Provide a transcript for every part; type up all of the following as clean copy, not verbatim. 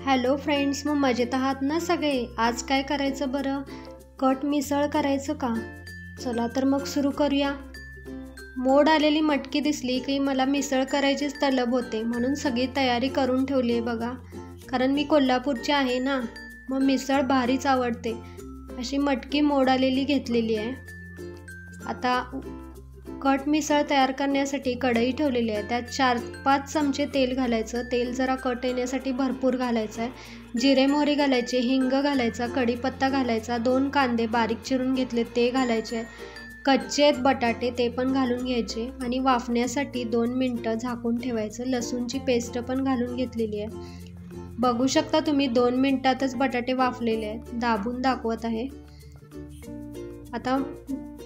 Hello friends, मग मजेत आहात ना सगळे? आज काय करायचं बरं? कट मिसळ करायचं का? चला तर मग सुरू करूया. मोड आलेली मटकी दिसली की मला मिसळ करायचीच तलब होते, म्हणून सगळी तयारी करून ठेवली आहे बघा. कारण मी कोल्हापूरची आहे ना, मग मिसळ भारीच आवडते. अशी मटकी मोड आलेली घेतलेली आहे. आता कट मिसळ तयार करण्यासाठी कढई ठेवलेली आहे. त्यात 4-5 चमचे तेल घालायचं. तेल जरा कट येण्यासाठी भरपूर घालायचं आहे. जिरे मोहरी घालायचे, हिंग घालायचा, कढीपत्ता घालायचा, 2 कांदे बारीक चिरून घेतले ते घालायचे, कच्चे आहेत बटाटे ते पण घालून घ्यायचे आणि वाफण्यासाठी 2 मिनटं झाकून ठेवायचं. लसूणची पेस्ट पण घालून घेतलेली आहे. बघू शकता तुम्ही 2 मिनटातच बटाटे वाफलेले आहेत. दाबून दाखवत आहे. आता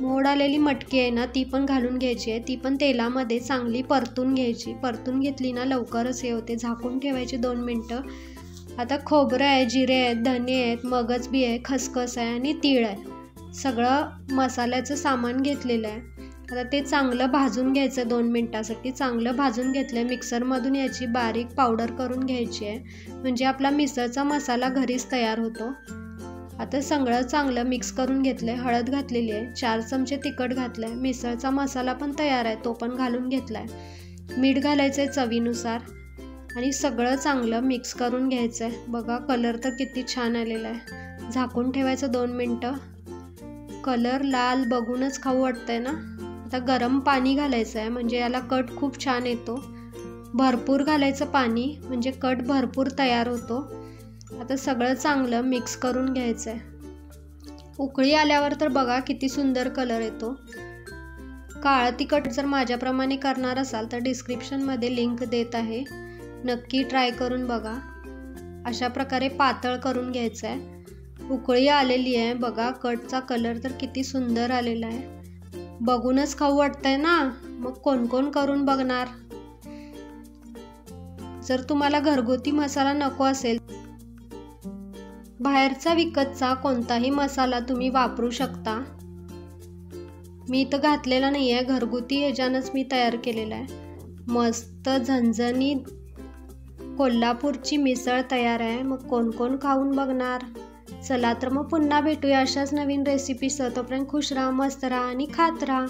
मोड आलेली मटकी आहे ना, ती पण घालून घ्यायची आहे. ती पण तेलामध्ये चांगली परतून घ्यायची. परतून घेतली ना लवकरच हे होते. झाकून ठेवायची 2 मिनटं. आता खोबरं आहे, जिरे आहेत, धने आहेत, मगज बी आहे, खसखस आहे आणि तीळ आहे. सगळं मसाल्याचं सामान घेतलेलं आहे. आता ते चांगलं भाजून घ्यायचं 2 मिनटासाठी. चांगलं भाजून घेतलं. मिक्सरमधून याची बारीक पावडर करून घ्यायची आहे, म्हणजे आपला मिसळचा मसाला घरीच तयार होतो. आता सगळं चांगलं मिक्स करून घेतलं आहे. हळद घातलेली आहे, 4 चमचे तिखट घातलं आहे. मिसळचा मसाला पण तयार आहे, तो पण घालून घेतला आहे. मीठ घालायचं आहे चवीनुसार आणि सगळं चांगलं मिक्स करून घ्यायचं आहे. बघा कलर तर किती छान आलेला आहे. झाकून ठेवायचं 2 मिनटं. कलर लाल बघूनच खाऊ वाटतंय ना. आता गरम पाणी घालायचं आहे, म्हणजे याला कट खूप छान येतो. भरपूर घालायचं पाणी, म्हणजे कट भरपूर तयार होतो. आता सगळं चांगलं मिक्स करून घ्यायचं आहे. उकळी आल्यावर तर बघा किती सुंदर कलर येतो. काळं तिखट जर माझ्याप्रमाणे करणार असाल तर डिस्क्रिप्शनमध्ये लिंक देत आहे, नक्की ट्राय करून बघा. अशा प्रकारे पातळ करून घ्यायचं आहे. उकळी आलेली आहे बघा. कटचा कलर तर किती सुंदर आलेला आहे. बघूनच खाऊ वाटतंय ना. मग कोण कोण करून बघणार? जर तुम्हाला घरगुती मसाला नको असेल, बाहेरचा विकतचा कोणताही मसाला तुम्ही वापरू शकता. मी इथं घातलेला नाही आहे, घरगुती ह्याच्यानंच मी तयार केलेला आहे. मस्त झणझणीत कोल्हापूरची मिसळ तयार आहे. मग कोण कोण खाऊन बघणार? चला तर मग पुन्हा भेटूया अशाच नवीन रेसिपीसह. तोपर्यंत खुश राहा, मस्त राहा आणि खात राहा.